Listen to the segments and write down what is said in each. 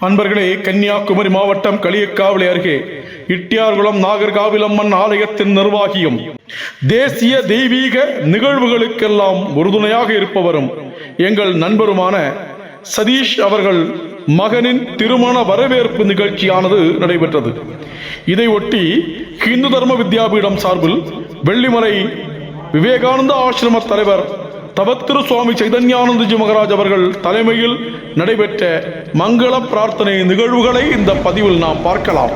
அன்பர்களே, கன்னியாகுமரி மாவட்டம் களியக்காவிளை அருகே இட்டியார்குளம் நாகர்காவிலம்மன் ஆலயத்தின் நிர்வாகியும் தேசிய தெய்வீக நிகழ்வுகளுக்கெல்லாம் உறுதுணையாக இருப்பவரும் எங்கள் நண்பருமான சதீஷ் அவர்கள் மகனின் திருமண வரவேற்பு நிகழ்ச்சியானது நடைபெற்றது. இதையொட்டி ஹிந்து தர்ம வித்யாபீடம் சார்பில் வெள்ளிமலை விவேகானந்த ஆசிரம தலைவர் தவத்திரு சுவாமி சைதன்யானந்தஜி மகாராஜ் அவர்கள் தலைமையில் நடைபெற்ற மங்கள பிரார்த்தனை நிகழ்வுகளை இந்த பதிவில் நாம் பார்க்கலாம்.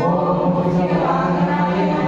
Om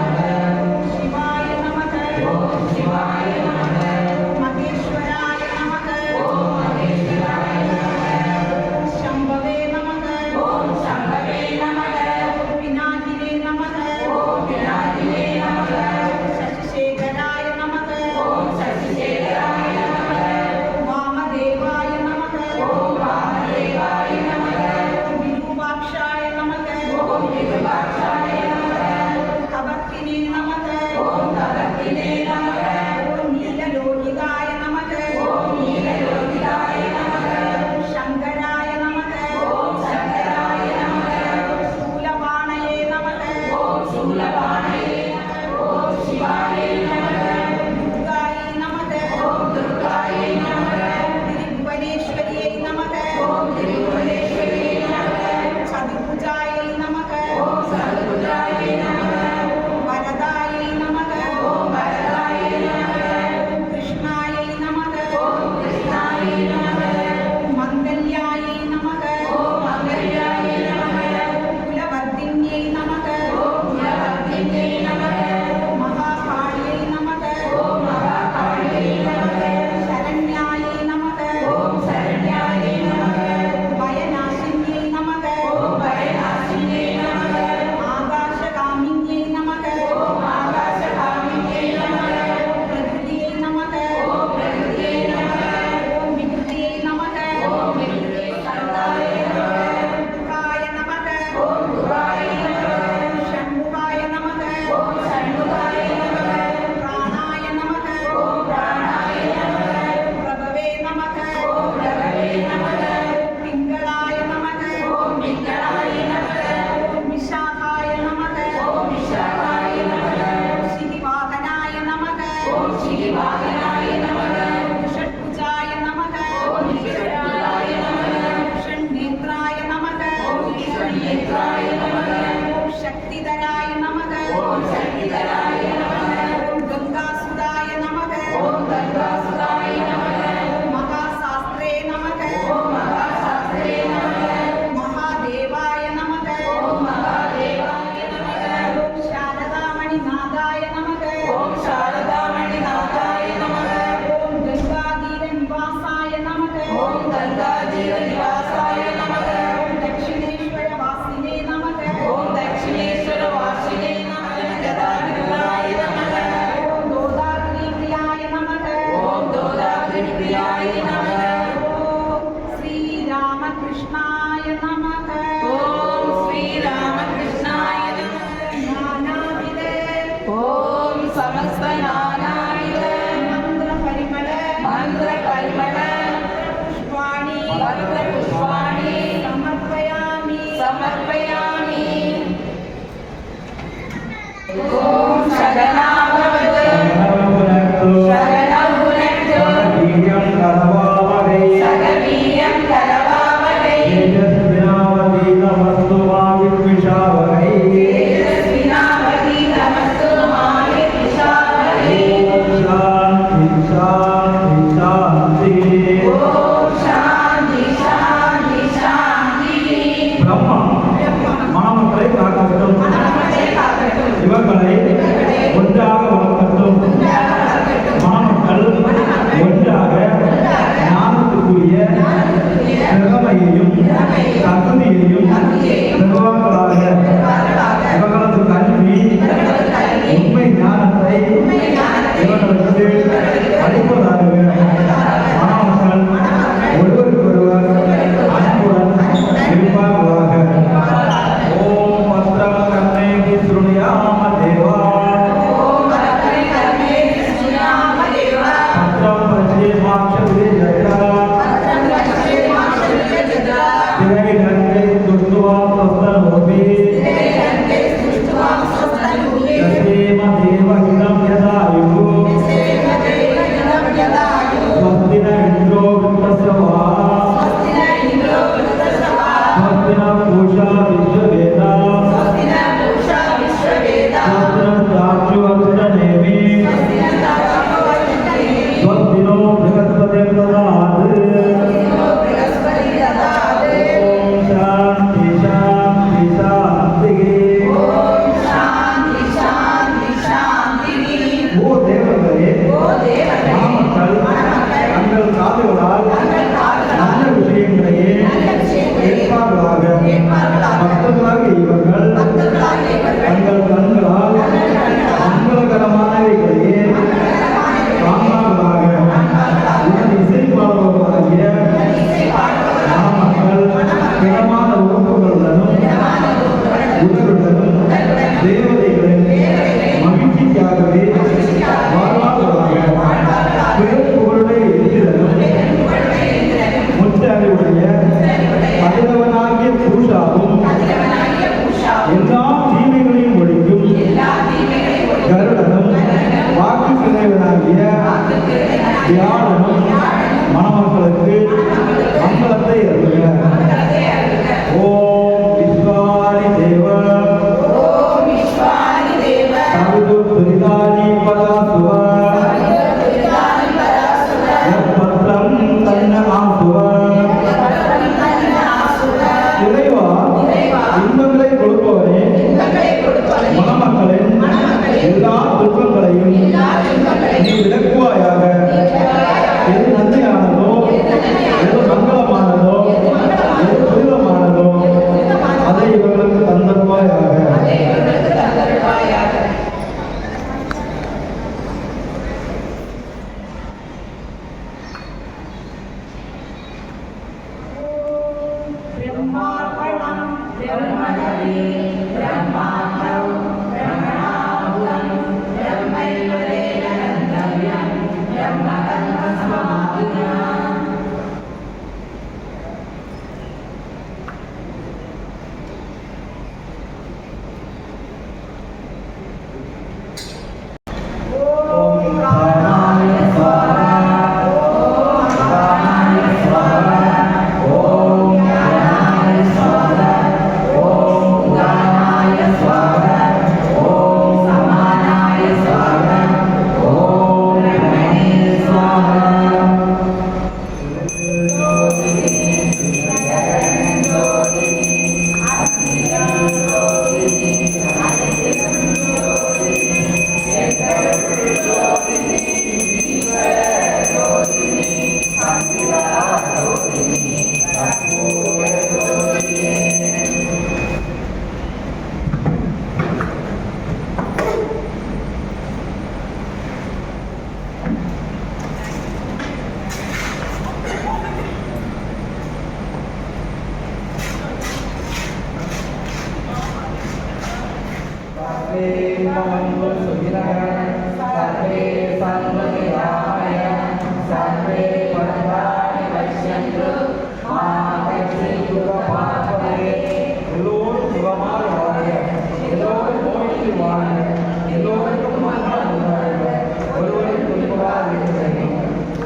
இவர்களை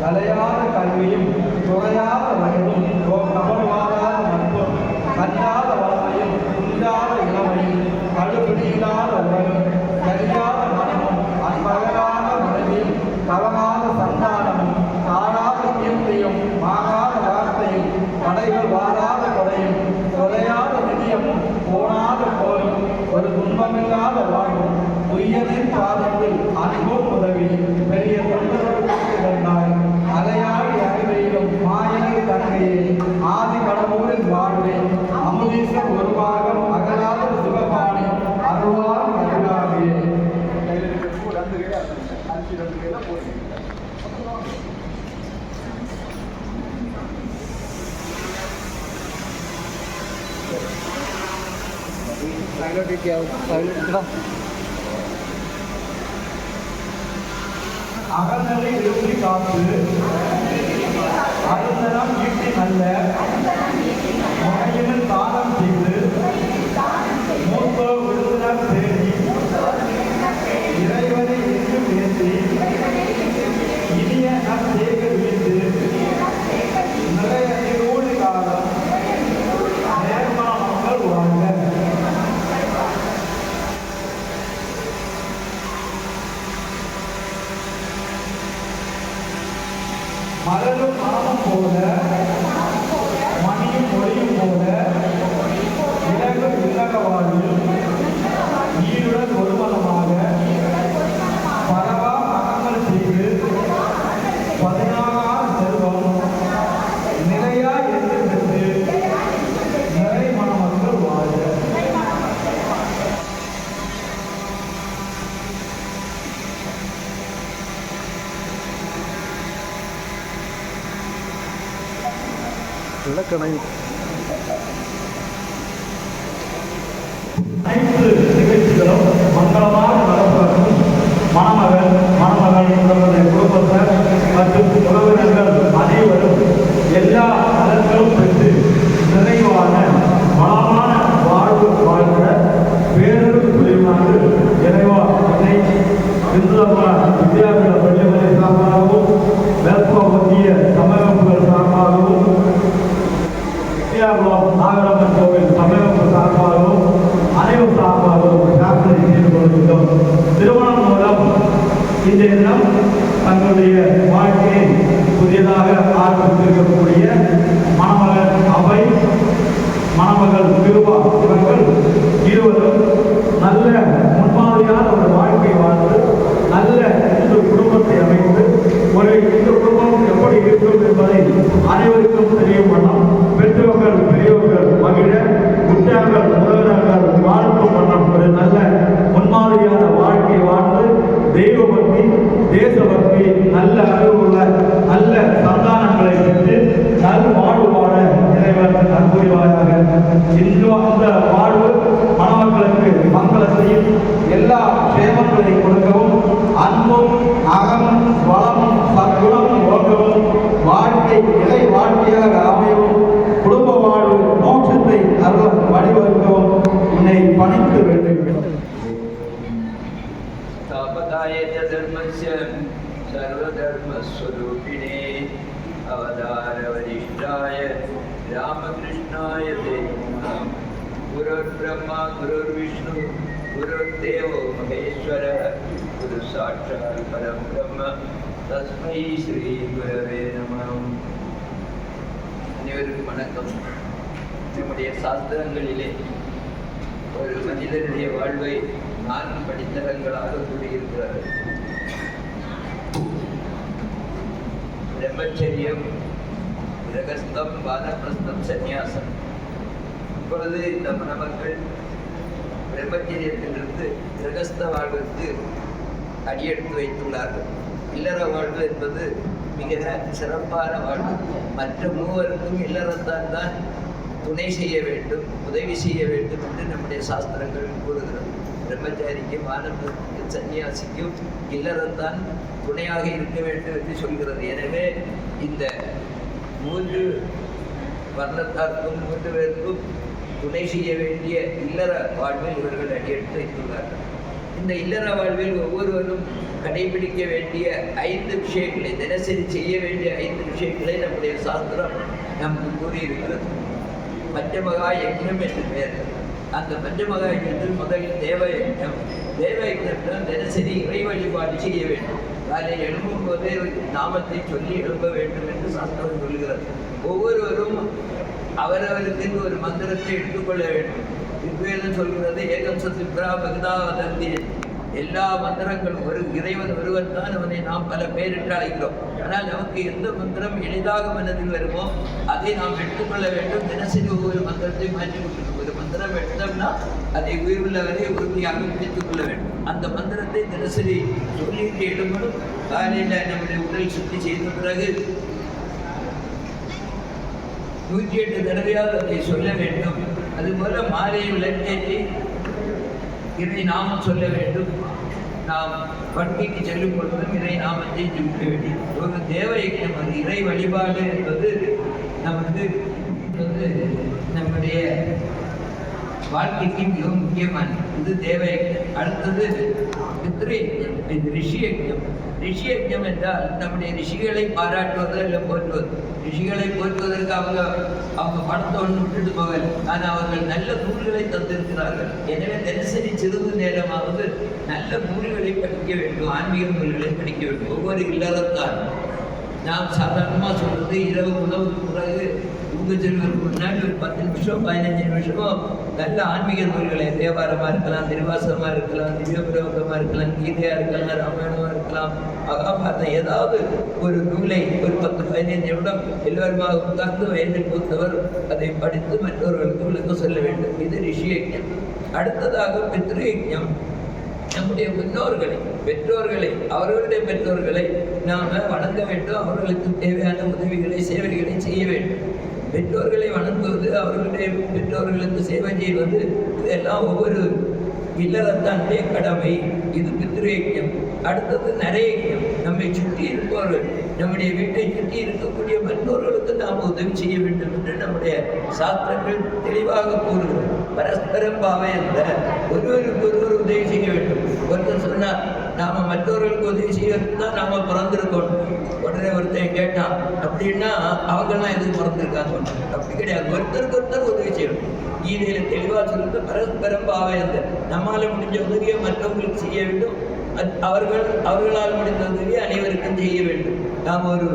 தலையாத கல்வியும் துறையாத வயதும் கவனமாகாத நட்பும் கல்லாத வளமையும் இல்லாத இளமையும் கழுபிடியில்லாத உடலும் சரியாத மனமும் அன்பகலாத மனைவியும் கலகாத சந்தானமும் தாழாத கீர்த்தியும் மாகாத வார்த்தையும் படைகள் வாராத கொடையும் தொலையாத நிதியமும் போனாத போலும் ஒரு துன்பமில்லாத வாழ்வும் உயரின் பாதத்தில் அன்பும் உதவி பெரிய தொண்டர்களுக்கு வந்தாய் அலையாடி அறிவையிலும் மாயனை தன்மையே ஆதி கடவுளின் வாழ்வே அமுதீசம் உருவாகம் அகலாத சிவபாணி அருளால் அருளாகியே அகநிலை எழுதி காத்து அருந்தனம் ஈட்டி நல்ல முறையில் தானம் செய்து மூத்தோர் விருந்தினர் தேடி இறைவனை என்று பேசி இனிய நற்சேக வீட்டு நிறைய நீரோடு காலம் நேர்மா மக்கள் வாழ்க. மலரும் நாமம் போல மணியும் மொழியும் போல இலகும் இல்லக வாழ்வில் ஈருடன் ஒருமனமாக பரவா மகங்கள் செய்து 16 செல்வம் நிறையா என்று பெற்று நிறை மணமக்கள் வாழ்க. அனைத்து நிகழ்ச்சிகளும் மங்களமாக நடப்பதற்கும் மணமகன் மணமகள் உங்களுடைய குடும்பத்தார் மற்றும் உறவினர்கள் அனைவரும் எல்லா நலன்களும் பெற்று நிறைவான வளமான வாழ்வு வாழ்கிற பேரொரு புரிவாக இறைவா என்னை இந்துலமா வித்யாபீட பள்ளிமலை சார்பாகவும் வேப்பமத்திய சமயங்கள் சார்பாகவும் நாகரம்மன் கோவில் சமயப்பு சார்பாகவும் அனைவரும் சார்பாகவும் பிரார்த்தனை செய்து கொள்கின்றோம். திருமணம் மூலம் இன்றைய தினம் தங்களுடைய வாழ்க்கையை புதியதாக ஆரம்பித்திருக்கக்கூடிய மணமகன் அவை மணமகள் கிருபா இவர்கள் இருவரும் நல்ல முன்மாதிரியான ஒரு வாழ்க்கை வாழ்ந்து நல்ல இந்து குடும்பத்தை அமைத்து ஒரு இந்து குடும்பம் எப்படி இருக்கும் என்பதை அனைவருக்கும் தெரியும் வண்ணம் பெற்றோர்கள் பெரியவர்கள் மகிழ உற்றார்கள் உறவினர்கள் வாழ்க்கும் வண்ணம் ஒரு நல்ல முன்மாதிரியான வாழ்க்கை வாழ்ந்து தெய்வ பக்தி தேசபக்தி நல்ல அறிவுள்ள நல்ல சந்தானங்களை பெற்று நல் வாழ்வு வாழ இறைவன் நற்புரிவாயாக. இன்னும் அந்த வாழ்வு மணமக்களுக்கு மங்களத்தையும் எல்லா சேமங்களை கொடுக்கவும் அன்பும் அகமும் வளமும் சற்குணமும் ஓக்கவும் வாழ்க்கை இறை வாழ்க்கையாக அமையவும் குடும்ப வாழ்வு மோட்சத்தை அருள வழிவகுக்கவும் உன்னை பணித்து வேண்டுகிறேன். सर्वधर्मस्वरूपिणे अवतारवरिष्ठाय रामकृष्णाय ते नमः। गुरुर्ब्रह्मा गुरुर्विष्णु गुरुर्देवो महेश्वरः गुरु साक्षात् परं ब्रह्म तस्मै श्री गुरवे नमः। அனைவருக்கும் வணக்கம். நம்முடைய சாஸ்திரங்களிலே ஒரு மனிதனுடைய வாழ்வை 4 படித்தரங்களாக கூறியிருக்கிறார்கள். பிரம்மச்சரியம், கிரகஸ்தம், வானப்பிரஸ்தம், சந்நியாசம். இப்பொழுது இந்த மணமக்கள் பிரம்மச்சரியத்திலிருந்து கிரகஸ்த வாழ்வுக்கு அடியெடுத்து வைத்துள்ளார்கள். இல்லற வாழ்வு என்பது மிக சிறப்பான வாழ்வு. மற்ற மூவருக்கும் இல்லறத்தான் தான் துணை செய்ய வேண்டும், உதவி செய்ய வேண்டும் என்று நம்முடைய சாஸ்திரங்கள் கூறுகிறது. பிரம்மச்சாரிக்கும் வானப்பிரஸ்தனுக்கும் சன்னியாசிக்கும் இல்லறத்தான் துணையாக இருக்க வேண்டும் என்று சொல்கிறது. எனவே இந்த 3 வர்ணத்தாருக்கும் 3 பேருக்கும் துணை செய்ய வேண்டிய இல்லற வாழ்வில் இவர்கள் அடியெடுத்து வைத்துள்ளார்கள். இந்த இல்லற வாழ்வில் ஒவ்வொருவரும் கடைபிடிக்க வேண்டிய 5 விஷயங்களை, தினசரி செய்ய வேண்டிய 5 விஷயங்களை நம்முடைய சாஸ்திரம் நமக்கு கூறியிருக்கிறது. பஞ்சமகா யஜ்ஞம் என்று பெயர். அந்த பஞ்சமகா யஜ்ஞத்தில் முதலில் தேவ யஜ்ஞம். தேவ யஜ்ஞத்தில் தினசரி இறை வழிபாடு செய்ய வேண்டும். காலையில் எழும்பும் போதே நாமத்தை சொல்லி எழுப்ப வேண்டும் என்று சாஸ்திரம் சொல்கிறது. ஒவ்வொருவரும் அவரவருக்கு ஒரு மந்திரத்தை எடுத்துக்கொள்ள வேண்டும். ரிக்வேதம் சொல்கிறது, ஏகம் சத்விப்ரா பகதா வதந்தி. எல்லா மந்திரங்களும் ஒரு இறைவன் ஒருவன் தான், அவனை நாம் பல பேரிட்டு அழைக்கிறோம். ஆனால் நமக்கு எந்த மந்திரம் எளிதாக மனதில் வருமோ அதை நாம் எடுத்துக்கொள்ள வேண்டும். தினசரி ஒவ்வொரு மந்திரத்தை மாற்றி கொள்ளணும். ஒரு மந்திரம் எடுத்தோம்னா அதை உயிருள்ளவரை உறுதியாக பிடித்துக் கொள்ள வேண்டும். அந்த மந்திரத்தை தினசரி சொல்லிட்டு எழும்பணும். காலையில் நம்முடைய உடல் சுத்தி செய்த பிறகு 108 தடவையாவது அதை சொல்ல வேண்டும். அதுபோல மாலை விளக்கேற்றி இறை நாமம் சொல்ல வேண்டும். நாம் படுக்கைக்கு செல்லும் பொழுதும் இறை நாமத்தை ஜெபிக்க வேண்டும். ஒரு தேவ யஜ்ஞம், அது இறை வழிபாடு என்பது நமக்கு நம்முடைய வாழ்க்கைக்கு மிக முக்கியமானது. இது தேவ யஜ்ஞம். அடுத்தது பித்ரு யஜ்ஞம், இது ரிஷி யஜ்ஞம். ரிஷி யஜ்ஞம் என்றால் நம்முடைய ரிஷிகளை பாராட்டுவது இல்லை போற்றுவது. ரிஷிகளை போற்றுவதற்கு அவங்க பணத்தை ஒன்று விட்டுட்டு போகல, ஆனால் அவர்கள் நல்ல நூல்களை தந்திருக்கிறார்கள். எனவே தினசரி சிறிது நேரமாவது நல்ல நூல்களை படிக்க வேண்டும், ஆன்மீக நூல்களை படிக்க வேண்டும். ஒவ்வொரு இல்லறத்தான் நாம் சாதாரணமாக சொல்றது, இரவு உணவுக்கு பிறகு தூங்க செல்வதற்கு முன்னாடி ஒரு 10 நிமிஷம் 15 நிமிஷமோ நல்ல ஆன்மீக நூல்களை, தேவாரமாக இருக்கலாம், திருவாசகமாக இருக்கலாம், திவ்யபிரபந்தமாக இருக்கலாம், கீதையாக இருக்கலாம், ராமாயணமாக இருக்கலாம், மகாபாரதம், ஏதாவது ஒரு நூலை ஒரு 10-15 நிமிடம் எல்லோருமாக உட்கார்ந்து வயதில் மூத்தவர் அதை படித்து மற்றவர்களுக்கு விளக்க சொல்ல வேண்டும். இது ரிஷி யஜ்ஞம். அடுத்ததாக பித்ரு யஜ்ஞம். நம்முடைய பெற்றோர்களை அவர்களுடைய பெற்றோர்களை நாம் வணங்க வேண்டும். அவர்களுக்கு தேவையான உதவிகளை, சேவைகளை செய்ய வேண்டும். பெற்றோர்களை வணங்குவது, அவர்களுடைய பெற்றோர்களுக்கு சேவை செய்வது, இதெல்லாம் ஒவ்வொரு இல்லறத்தானுடைய கடமை. இது பித்ரு யஜ்ஞம். அடுத்தது நரயஜ்ஞம். நம்மை சுற்றி இருப்பவர்கள், நம்முடைய வீட்டை சுற்றி இருக்கக்கூடிய மற்றவர்களுக்கு நாம் உதவி செய்ய வேண்டும் என்று நம்முடைய சாஸ்திரங்கள் தெளிவாக கூறுகிறது. பரஸ்பரம் பாவையல்ல, ஒருவருக்கு ஒருவர் உதவி செய்ய வேண்டும். ஒருத்தர் சொன்னால் நாம் மற்றவர்களுக்கு உதவி செய்யறதுக்கு தான் நாம் பிறந்திருக்கோம். உடனே ஒருத்தன் கேட்டான், அப்படின்னா அவங்கெல்லாம் எதுக்கு பிறந்திருக்காங்க? அப்படி கிடையாது. ஒருத்தருக்கு ஒருத்தர் உதவி செய்யணும். கீதையில தெளிவாக சொல்லிட்டு பரஸ்பரம் பாவையல்ல, நம்மால் முடிஞ்ச உதவியை மற்றவங்களுக்கு செய்ய வேண்டும். அவர்களால் முடிந்த உதவியை அனைவருக்கும் செய்ய வேண்டும். நாம் ஒரு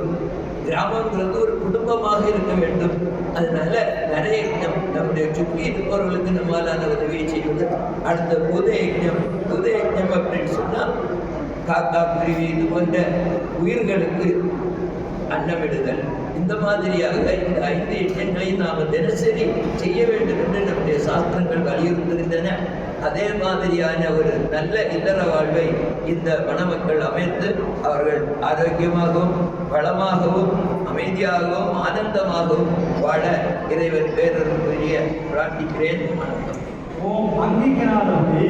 கிராமங்கிறது ஒரு குடும்பமாக இருக்க வேண்டும். அதனால நிறைய நம்முடைய சுற்றி இருப்பவர்களுக்கு நம்மளான உதவியை செய்வது. அடுத்த புத யஜ்ஞம் அப்படின்னு சொன்னால் காக்கா, குருவி இது போன்ற உயிர்களுக்கு அன்னமிடுதல். இந்த மாதிரியாக இந்த 5 யஜ்ஞங்களையும் நாம் தினசரி செய்ய வேண்டும் என்று நம்முடைய சாஸ்திரங்கள் வலியுறுத்துகின்றன. அதே மாதிரியான ஒரு நல்ல இல்லற வாழ்வை இந்த மணமக்கள் அமைத்து அவர்கள் ஆரோக்கியமாகவும் வளமாகவும் அமைதியாகவும் ஆனந்தமாகவும் வாழ இறைவன் பேரருள் புரிய பிரார்த்திக்கிறேன். வணக்கம். ஓம் அங்கிக்கனாதபடி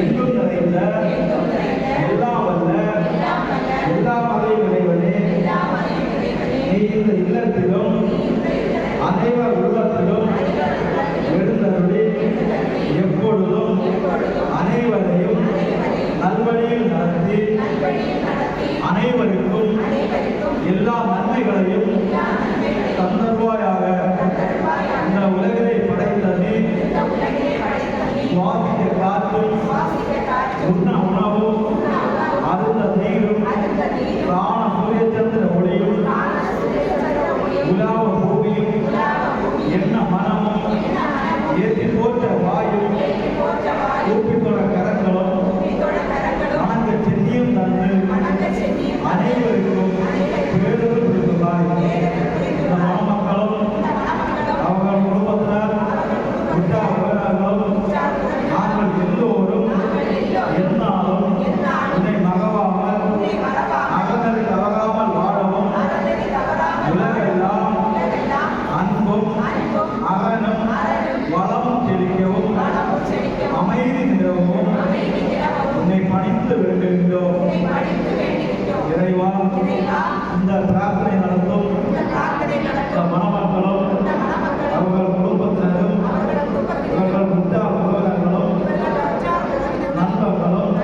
எங்கும் நிறைந்த எல்லா வல்ல எல்லா மலை இறைவனே, நீ இந்த இல்லத்திலும் அனைவர் உள்ளத்திலும் எழுந்தருளி எப்பொழுதும் அனைவரையும் நல்வழியில் நடத்தி அனைவருக்கும் எல்லா நன்மைகளையும் தந்தருவாயாக. இந்த உலகிலே படைத்த நீ சுவாசிக்க காற்றும் உண்ண உணவும் அருந்த நீரும் பிராண சூரிய சந்திர ஒளியும் உலாவ பூமியும் என்ன மனமும் ஏற்றி போற்ற வாயும் கூப்பித்தொட கரங்களும் வணங்க சென்னியும் தந்து அனைவருக்கும் பேரொரு கொடுத்துள்ளாய். இந்த மணமக்களும் அவர்கள் குடும்பத்தினர் உற்றார்களும் நாங்கள் எல்லோரும் இந்த பிரார்த்தனை நடத்தும் இந்த மணமக்களும் அவர்கள் குடும்பத்தினரும் இவர்கள் உற்றார் உறவினர்களும் நண்பர்களும்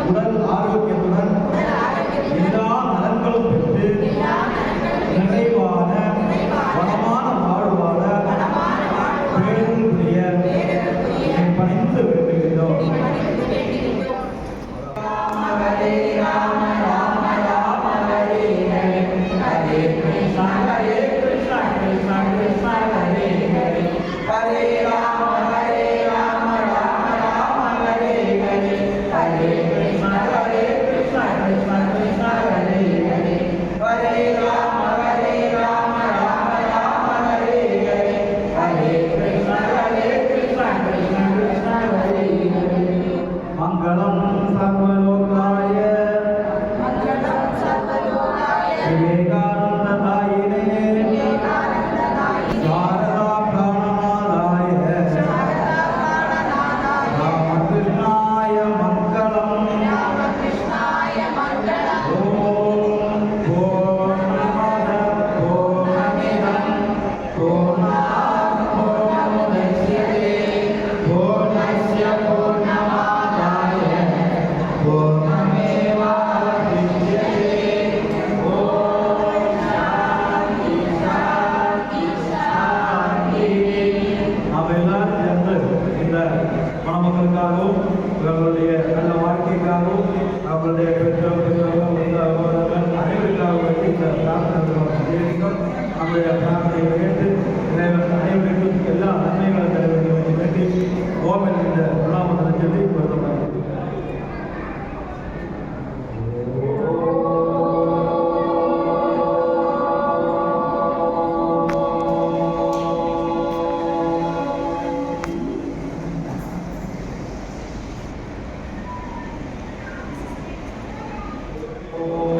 உடல் ஆரோக்கியத்துடன் எல்லா நலன்களும் பெற்று நிறைவான வளமான வாழ்வாழ பேரும் புரிய பணிந்து வேண்டுகிறோம். மங்களம் சர்வலோகாய விவேகானந்த தாயினே சாரதா பிராணநாதாய ராமகிருஷ்ணாய மங்களம். ஓம் பூர்ணமத பூர்ணமிதம் பூர்ணாத் பூர்ணமுதச்யதே பூர்ணஸ்ய பூர்ணமாதாய பூர்ணமேவாவசிஷ்யதே. ஓம் சாந்தி சாந்தி சாந்தி. நாம் எல்லாரும் சேர்ந்து இந்த மணமக்களுக்காகவும் இவர்களுடைய நல்ல வாழ்க்கைக்காகவும் அவர்களுடைய பெற்றோர்கள் அனைவருக்காகவும் இந்த பிரார்த்தனை நம்முடைய பிரார்த்தனையை கேட்டு இறைவன் அனைவருக்கும் எல்லா நன்மைகளும் தர வேண்டும் என்று வேண்டி ஓமன் இந்த விழாமதனை சொல்லி வருத்தப்பட்டது. ஓம்